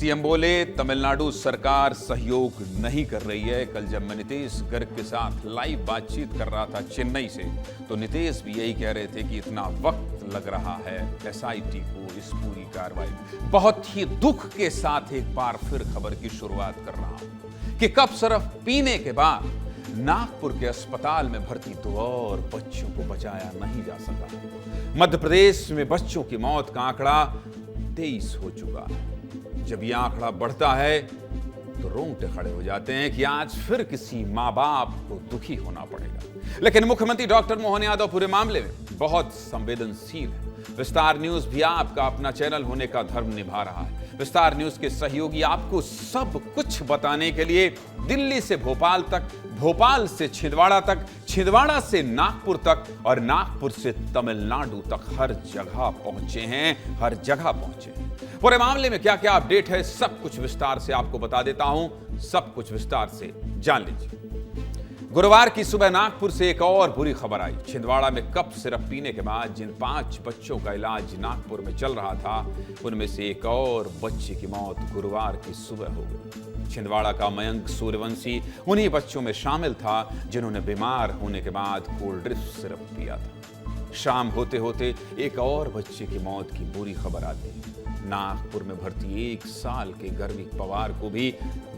CM बोले तमिलनाडु सरकार सहयोग नहीं कर रही है। कल जब मैं नीतीश गर्ग के साथ लाइव बातचीत कर रहा था चेन्नई से, तो नीतीश भी यही कह रहे थे कि इतना वक्त लग रहा है एसआईटी को इस पूरी कार्रवाई। बहुत ही दुख के साथ एक बार फिर खबर की शुरुआत कर रहा हूं कि कप सिर्फ पीने के बाद नागपुर के अस्पताल में भर्ती 2 और बच्चों को बचाया नहीं जा सका। मध्य प्रदेश में बच्चों की मौत का आंकड़ा 23 हो चुका है। जब यह आंकड़ा बढ़ता है तो रोंगटे खड़े हो जाते हैं कि आज फिर किसी मां बाप को दुखी होना पड़ेगा। लेकिन मुख्यमंत्री डॉक्टर मोहन यादव पूरे मामले में बहुत संवेदनशील है। विस्तार न्यूज भी आपका अपना चैनल होने का धर्म निभा रहा है। विस्तार न्यूज के सहयोगी आपको सब कुछ बताने के लिए दिल्ली से भोपाल तक, भोपाल से छिंदवाड़ा तक, छिंदवाड़ा से नागपुर तक और नागपुर से तमिलनाडु तक हर जगह पहुंचे हैं, हर जगह पहुंचे हैं। पूरे मामले में क्या क्या अपडेट है सब कुछ विस्तार से आपको बता देता हूं, सब कुछ विस्तार से जान लीजिए। गुरुवार की सुबह नागपुर से एक और बुरी खबर आई। छिंदवाड़ा में कप सिरप पीने के बाद जिन 5 बच्चों का इलाज नागपुर में चल रहा था, उनमें से एक और बच्चे की मौत गुरुवार की सुबह हो गई। छिंदवाड़ा का मयंक सूर्यवंशी उन्हीं बच्चों में शामिल था जिन्होंने बीमार होने के बाद कोल्ड ड्रिप सिरप पिया था। शाम होते होते एक और बच्चे की मौत की बुरी खबर आती है। नागपुर में भर्ती 1 साल के गर्विक पवार को भी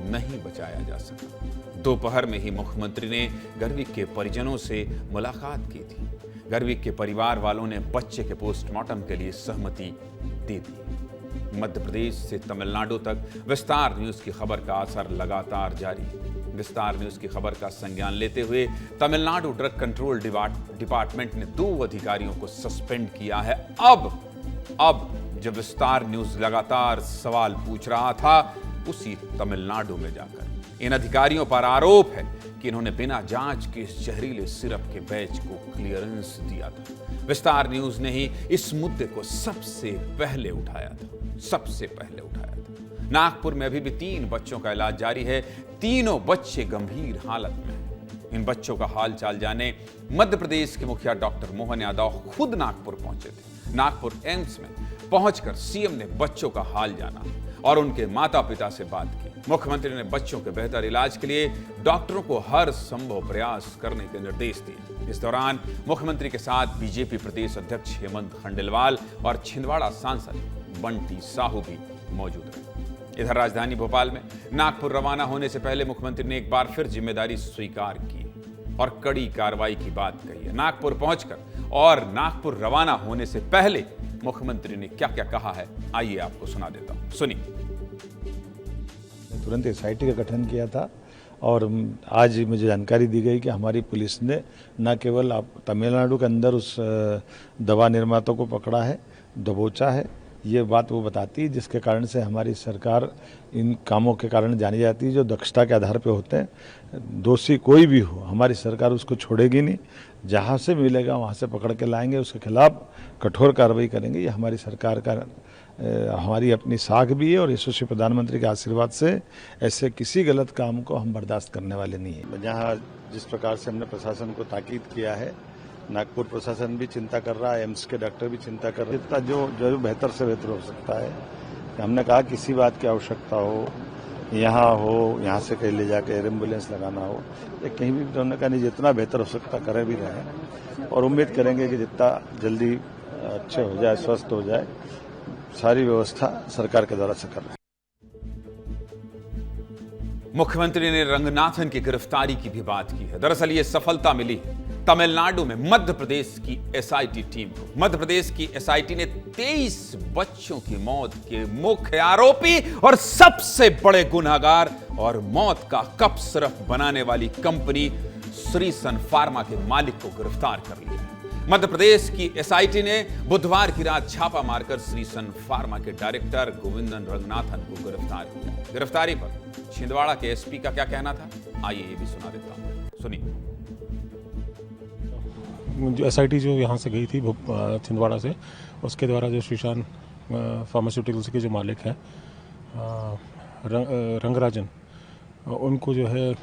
नहीं बचाया जा सका। दोपहर में ही मुख्यमंत्री ने गर्विक के परिजनों से मुलाकात की थी। गर्विक के परिवार वालों ने बच्चे के पोस्टमार्टम के लिए सहमति दे दी। मध्य प्रदेश से तमिलनाडु तक विस्तार न्यूज की खबर का असर लगातार जारी है। विस्तार न्यूज की खबर का संज्ञान लेते हुए तमिलनाडु ड्रग कंट्रोल डिपार्टमेंट ने 2 अधिकारियों को सस्पेंड किया है। अब जब विस्तार न्यूज लगातार सवाल पूछ रहा था, उसी तमिलनाडु में जाकर इन अधिकारियों पर आरोप है कि इन्होंने बिना जांच के इस जहरीले सिरप के बैच को क्लियरेंस दिया था। विस्तार न्यूज ने ही इस मुद्दे को सबसे पहले उठाया था। नागपुर में अभी भी 3 बच्चों का इलाज जारी है। तीनों बच्चे गंभीर हालत में हैं। इन बच्चों का हाल चाल जाने मध्य प्रदेश के मुखिया डॉक्टर मोहन यादव खुद नागपुर पहुंचे थे। नागपुर एम्स में पहुंचकर सीएम ने बच्चों का हाल जाना और उनके माता पिता से बात की। मुख्यमंत्री ने बच्चों के बेहतर इलाज के लिए डॉक्टरों को हर संभव प्रयास करने के निर्देश दिए। इस दौरान मुख्यमंत्री के साथ बीजेपी प्रदेश अध्यक्ष हेमंत खंडेलवाल और छिंदवाड़ा सांसद बंटी साहू भी मौजूद रहे। इधर राजधानी भोपाल में नागपुर रवाना होने से पहले मुख्यमंत्री ने एक बार फिर जिम्मेदारी स्वीकार की और कड़ी कार्रवाई की बात कही है। नागपुर पहुंचकर और नागपुर रवाना होने से पहले मुख्यमंत्री ने क्या क्या कहा है, आइए आपको सुना देता हूं, सुनिए। तुरंत एसआईटी का गठन किया था और आज मुझे जानकारी दी गई कि हमारी पुलिस ने न केवल तमिलनाडु के अंदर उस दवा निर्माता को पकड़ा है, दबोचा है, ये बात वो बताती है जिसके कारण से हमारी सरकार इन कामों के कारण जानी जाती है जो दक्षता के आधार पे होते हैं। दोषी कोई भी हो, हमारी सरकार उसको छोड़ेगी नहीं। जहाँ से मिलेगा वहाँ से पकड़ के लाएंगे, उसके खिलाफ कठोर कार्रवाई करेंगे। ये हमारी सरकार का हमारी अपनी साख भी है और यशस्वी प्रधानमंत्री के आशीर्वाद से ऐसे किसी गलत काम को हम बर्दाश्त करने वाले नहीं हैं। जहाँ जिस प्रकार से हमने प्रशासन को ताकीद किया है, नागपुर प्रशासन भी चिंता कर रहा है, एम्स के डॉक्टर भी चिंता कर रहे हैं। जितना जो बेहतर से बेहतर हो सकता है, हमने कहा किसी बात की आवश्यकता हो, यहाँ से कहीं ले जाके एयर एम्बुलेंस लगाना हो या कहीं भी, तो हमने कहा नहीं, जितना बेहतर हो सकता करे भी रहे और उम्मीद करेंगे कि जितना जल्दी अच्छे हो जाए, स्वस्थ हो जाए, सारी व्यवस्था सरकार के द्वारा से कर रहे हैं। मुख्यमंत्री ने रंगनाथन की गिरफ्तारी की भी बात की है। दरअसल ये सफलता मिली है तमिलनाडु में मध्य प्रदेश की एसआईटी टीम को। मध्य प्रदेश की एसआईटी ने 23 बच्चों की मौत के मुख्य आरोपी और सबसे बड़े गुनहगार और मौत का कप सिरप बनाने वाली कंपनी श्रीसन फार्मा के मालिक को गिरफ्तार कर लिया है। मध्य प्रदेश की एसआईटी ने बुधवार की रात छापा मारकर श्रीसन फार्मा के डायरेक्टर गोविंदन रंगनाथन को गिरफ्तार किया। गिरफ्तारी पर छिंदवाड़ा के एसपी का क्या कहना था, आइए ये भी सुना देता हूं, सुनिए। जो एसआईटी जो यहाँ से गई थी छिंदवाड़ा से, उसके द्वारा जो श्रीशान फार्मास्यूटिकल्स के जो मालिक हैं रंगराजन, उनको जो है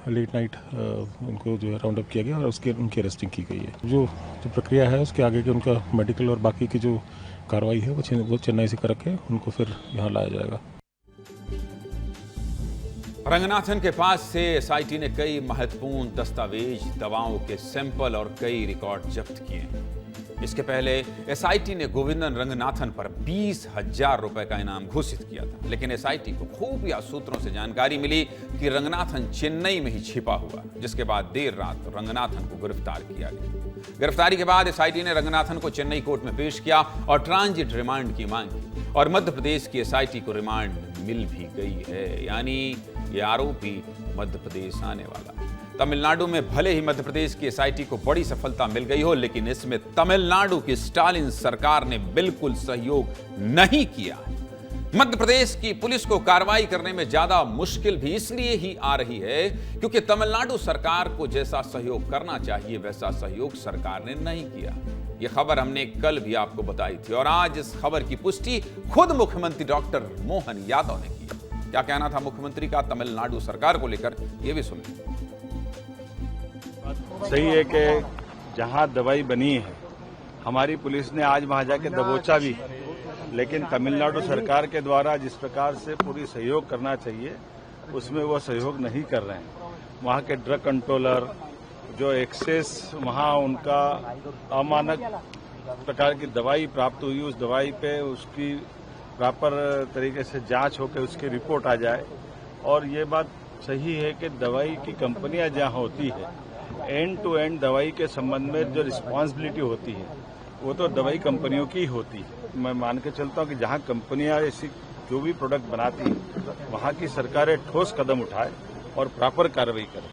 लेट नाइट उनको जो है राउंड अप किया गया और उनकी अरेस्टिंग की गई है। जो प्रक्रिया है उसके आगे के उनका मेडिकल और बाकी की जो कार्रवाई है वो चेन्नई से करके उनको फिर यहाँ लाया जाएगा। रंगनाथन के पास से एसआईटी ने कई महत्वपूर्ण दस्तावेज, दवाओं के सैंपल और कई रिकॉर्ड जब्त किए हैं। इसके पहले एसआईटी ने गोविंदन रंगनाथन पर 20,000 रुपए का इनाम घोषित किया था, लेकिन एसआईटी को खुफिया सूत्रों से जानकारी मिली कि रंगनाथन चेन्नई में ही छिपा हुआ, जिसके बाद देर रात रंगनाथन को गिरफ्तार किया गया। गिरफ्तारी के बाद एसआईटी ने रंगनाथन को चेन्नई कोर्ट में पेश किया और ट्रांजिट रिमांड की मांग की और मध्य प्रदेश की एसआईटी को रिमांड मिल भी गई है, यानी ये आरोपी मध्य प्रदेश आने वाला है। तमिलनाडु में भले ही मध्य प्रदेश की एसआईटी को बड़ी सफलता मिल गई हो, लेकिन इसमें तमिलनाडु की स्टालिन सरकार ने बिल्कुल सहयोग नहीं किया है। मध्य प्रदेश की पुलिस को कार्रवाई करने में ज्यादा मुश्किल भी इसलिए ही आ रही है क्योंकि तमिलनाडु सरकार को जैसा सहयोग करना चाहिए वैसा सहयोग सरकार ने नहीं किया। यह खबर हमने कल भी आपको बताई थी और आज इस खबर की पुष्टि खुद मुख्यमंत्री डॉक्टर मोहन यादव ने की। क्या कहना था मुख्यमंत्री का तमिलनाडु सरकार को लेकर, यह भी सुनिए। सही है कि जहां दवाई बनी है हमारी पुलिस ने आज वहां जाके दबोचा भी, लेकिन तमिलनाडु सरकार के द्वारा जिस प्रकार से पूरी सहयोग करना चाहिए उसमें वो सहयोग नहीं कर रहे हैं। वहां के ड्रग कंट्रोलर जो एक्सेस वहां उनका अमानक प्रकार की दवाई प्राप्त हुई, उस दवाई पे उसकी प्रॉपर तरीके से जांच होकर उसकी रिपोर्ट आ जाए। और ये बात सही है कि दवाई की कंपनियां जहां होती है एंड टू एंड दवाई के संबंध में जो रिस्पांसिबिलिटी होती है वो तो दवाई कंपनियों की ही होती है। मैं मान के चलता हूं कि जहां कंपनियां ऐसी जो भी प्रोडक्ट बनाती हैं वहां की सरकारें ठोस कदम उठाए और प्रॉपर कार्रवाई करें।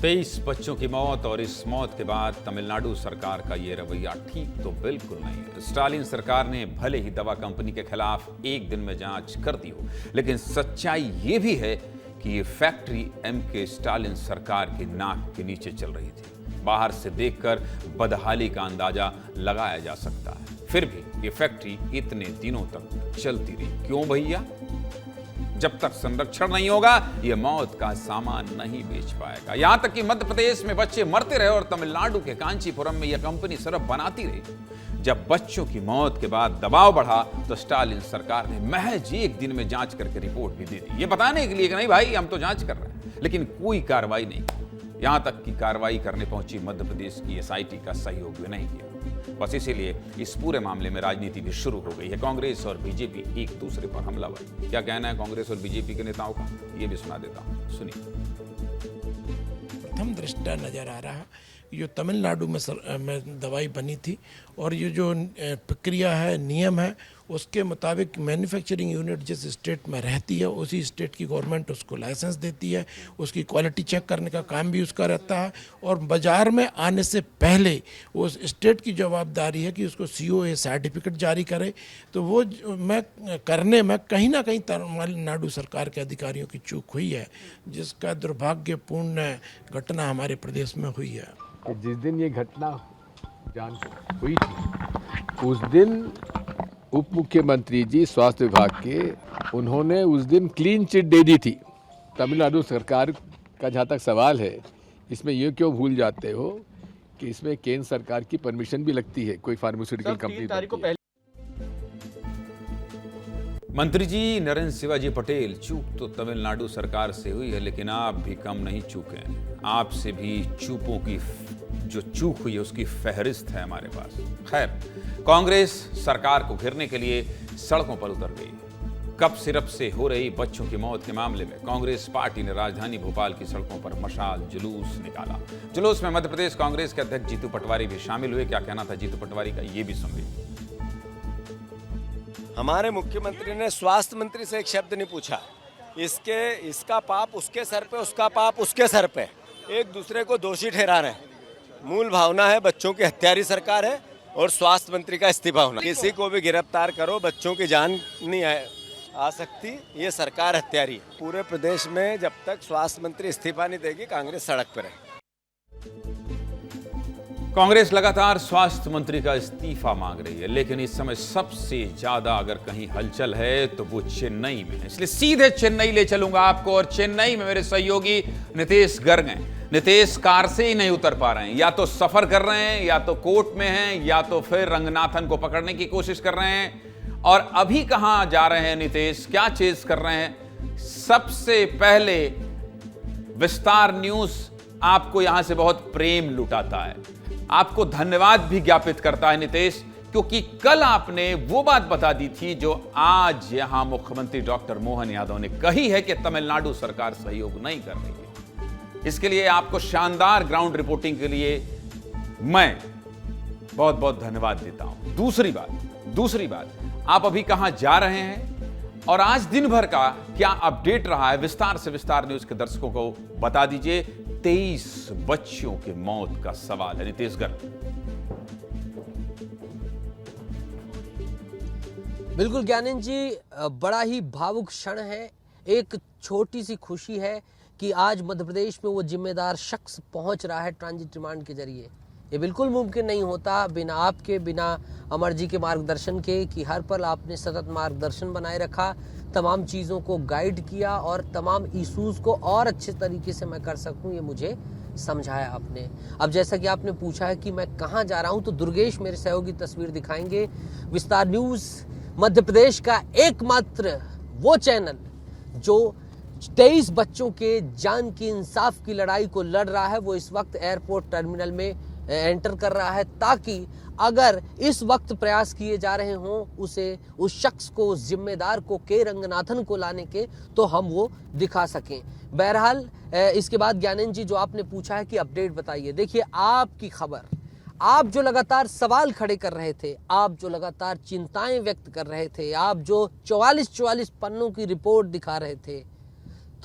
23 बच्चों की मौत और इस मौत के बाद तमिलनाडु सरकार का ये रवैया ठीक तो बिल्कुल नहीं है। स्टालिन सरकार ने भले ही दवा कंपनी के खिलाफ एक दिन में जांच कर दी हो, लेकिन सच्चाई ये भी है कि ये फैक्ट्री एमके स्टालिन सरकार के नाक के नीचे चल रही थी। बाहर से देखकर बदहाली का अंदाजा लगाया जा सकता है, फिर भी ये फैक्ट्री इतने दिनों तक चलती रही। क्यों भैया? जब तक संरक्षण नहीं होगा ये मौत का सामान नहीं बेच पाएगा। यहां तक कि मध्य प्रदेश में बच्चे मरते रहे और तमिलनाडु के कांचीपुरम में यह कंपनी सिर्फ बनाती रही। जब बच्चों की मौत के बाद दबाव बढ़ा तो स्टालिन सरकार ने महज एक दिन में जांच करके रिपोर्ट भी दे दी, ये बताने के लिए कि नहीं भाई हम तो जांच कर रहे हैं, लेकिन कोई कार्रवाई नहीं की। यहां तक कि कार्रवाई करने पहुंची मध्य प्रदेश की एसआईटी का सहयोग भी नहीं किया। बस इसीलिए इस पूरे मामले में राजनीति भी शुरू हो गई है। कांग्रेस और बीजेपी एक दूसरे पर हमलावर। क्या कहना है कांग्रेस और बीजेपी के नेताओं का, ये भी सुना देता हूं, सुनिए। प्रथम दृष्टया नजर आ रहा जो तमिलनाडु में दवाई बनी थी और ये जो प्रक्रिया है, नियम है, उसके मुताबिक मैन्युफैक्चरिंग यूनिट जिस स्टेट में रहती है उसी स्टेट की गवर्नमेंट उसको लाइसेंस देती है, उसकी क्वालिटी चेक करने का काम भी उसका रहता है और बाज़ार में आने से पहले उस स्टेट की जवाबदारी है कि उसको COA सर्टिफिकेट जारी करे। तो वो करने में कहीं ना कहीं तमिलनाडु सरकार के अधिकारियों की चूक हुई है, जिसका दुर्भाग्यपूर्ण घटना हमारे प्रदेश में हुई है। जिस दिन ये घटना हुई थी उस दिन उप मुख्यमंत्री जी स्वास्थ्य विभाग के, उन्होंने उस दिन क्लीन चिट दे दी थी। तमिलनाडु सरकार का जहाँ तक सवाल है, इसमें ये क्यों भूल जाते हो कि इसमें केंद्र सरकार की परमिशन भी लगती है कोई फार्मास्यूटिकल कंपनी। मंत्री जी नरेंद्र शिवाजी पटेल, चूक तो तमिलनाडु सरकार से हुई है, लेकिन आप भी कम नहीं चूके हैं। आपसे भी चूकों की जो चूक हुई है उसकी फहरिस्त है हमारे पास। खैर, कांग्रेस सरकार को घेरने के लिए सड़कों पर उतर गई। कप सिरप से हो रही बच्चों की मौत के मामले में कांग्रेस पार्टी ने राजधानी भोपाल की सड़कों पर मशाल जुलूस निकाला। जुलूस में मध्य प्रदेश कांग्रेस के अध्यक्ष जीतू पटवारी भी शामिल हुए। क्या कहना था जीतू पटवारी का, ये भी सुन लीजिए। हमारे मुख्यमंत्री ने स्वास्थ्य मंत्री से एक शब्द नहीं पूछा, इसका पाप उसके सर पे, उसका पाप उसके सर पे, एक दूसरे को दोषी ठहरा रहे हैं। मूल भावना है बच्चों की हत्यारी सरकार है और स्वास्थ्य मंत्री का इस्तीफा होना। किसी को भी गिरफ्तार करो, बच्चों की जान नहीं आ सकती, ये सरकार हत्यारी है। पूरे प्रदेश में जब तक स्वास्थ्य मंत्री इस्तीफा नहीं देगी कांग्रेस सड़क पर है। कांग्रेस लगातार स्वास्थ्य मंत्री का इस्तीफा मांग रही है, लेकिन इस समय सबसे ज्यादा अगर कहीं हलचल है तो वो चेन्नई में है। इसलिए सीधे चेन्नई ले चलूंगा आपको और चेन्नई में मेरे सहयोगी नीतीश गर्ग हैं। नीतीश कार से ही नहीं उतर पा रहे हैं, या तो सफर कर रहे हैं, या तो कोर्ट में हैं, या तो फिर रंगनाथन को पकड़ने की कोशिश कर रहे हैं। और अभी कहां जा रहे हैं नीतीश, क्या चेज कर रहे हैं, सबसे पहले विस्तार न्यूज आपको यहां से बहुत प्रेम लुटाता है, आपको धन्यवाद भी ज्ञापित करता है नीतीश, क्योंकि कल आपने वो बात बता दी थी जो आज यहां मुख्यमंत्री डॉक्टर मोहन यादव ने कही है कि तमिलनाडु सरकार सहयोग नहीं कर रही है। इसके लिए आपको शानदार ग्राउंड रिपोर्टिंग के लिए मैं बहुत बहुत धन्यवाद देता हूं। दूसरी बात, आप अभी कहां जा रहे हैं और आज दिन भर का क्या अपडेट रहा है, विस्तार से विस्तार न्यूज के दर्शकों को बता दीजिए। 23 बच्चियों के मौत का सवाल है नीतीश गर्ग। बिल्कुल ज्ञानेंद्र जी, बड़ा ही भावुक क्षण है। एक छोटी सी खुशी है कि आज मध्य प्रदेश में वो जिम्मेदार शख्स पहुंच रहा है ट्रांजिट रिमांड के जरिए। ये बिल्कुल मुमकिन नहीं होता बिना आपके, बिना अमर जी के मार्गदर्शन के, कि हर पल आपने सतत मार्गदर्शन बनाए रखा, तमाम चीज़ों को गाइड किया और तमाम इशूज़ को और अच्छे तरीके से मैं कर सकूं, ये मुझे समझाया आपने। अब जैसा कि आपने पूछा है कि मैं कहाँ जा रहा हूँ, तो दुर्गेश मेरे सहयोगी तस्वीर दिखाएंगे। विस्तार न्यूज़ मध्य प्रदेश का एकमात्र वो चैनल जो 23 बच्चों के जान की इंसाफ की लड़ाई को लड़ रहा है, वो इस वक्त एयरपोर्ट टर्मिनल में एंटर कर रहा है, ताकि अगर इस वक्त प्रयास किए जा रहे हों उस शख्स को, उस जिम्मेदार को, के रंगनाथन को लाने के, तो हम वो दिखा सकें। बहरहाल इसके बाद ज्ञानेंद्र जी, जो आपने पूछा है कि अपडेट बताइए, देखिए आपकी खबर, आप जो लगातार सवाल खड़े कर रहे थे, आप जो लगातार चिंताएं व्यक्त कर रहे थे, आप जो 44 पन्नों की रिपोर्ट दिखा रहे थे,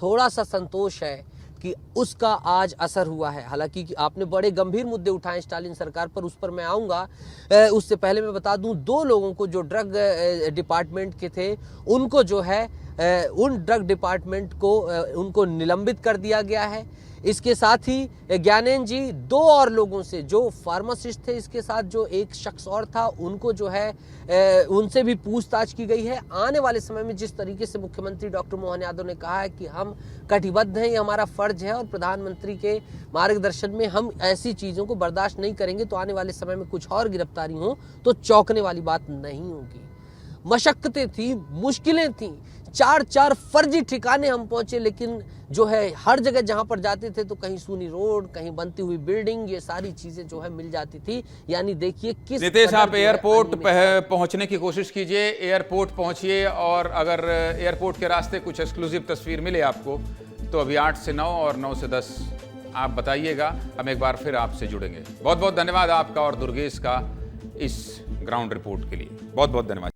थोड़ा सा संतोष है कि उसका आज असर हुआ है। हालांकि आपने बड़े गंभीर मुद्दे उठाए स्टालिन सरकार पर, उस पर मैं आऊँगा। उससे पहले मैं बता दूं, 2 लोगों को जो ड्रग डिपार्टमेंट के थे, उनको जो है उन ड्रग डिपार्टमेंट को उनको निलंबित कर दिया गया है। इसके साथ ही ज्ञानेंद्र जी, 2 और लोगों से, जो फार्मासिस्ट थे, इसके साथ जो एक शख्स और था, उनको जो है उनसे भी पूछताछ की गई है। आने वाले समय में जिस तरीके से मुख्यमंत्री डॉक्टर मोहन यादव ने कहा है कि हम कटिबद्ध हैं, ये हमारा फर्ज है और प्रधानमंत्री के मार्गदर्शन में हम ऐसी चीज़ों को बर्दाश्त नहीं करेंगे, तो आने वाले समय में कुछ और गिरफ्तारी हो तो चौंकने वाली बात नहीं होगी। मशक्कतें थी, मुश्किलें थी, 4 फर्जी ठिकाने हम पहुंचे, लेकिन जो है हर जगह जहां पर जाते थे तो कहीं सूनी रोड, कहीं बनती हुई बिल्डिंग, ये सारी चीजें जो है मिल जाती थी। यानी देखिए किस नीतीश, आप एयरपोर्ट पहुंचने की कोशिश कीजिए, एयरपोर्ट पहुंचिए, और अगर एयरपोर्ट के रास्ते कुछ एक्सक्लूसिव तस्वीर मिले आपको तो अभी 8 से 9 और 9 से 10 आप बताइएगा, हम एक बार फिर आपसे जुड़ेंगे। बहुत बहुत धन्यवाद आपका और दुर्गेश का इस ग्राउंड रिपोर्ट के लिए, बहुत बहुत धन्यवाद।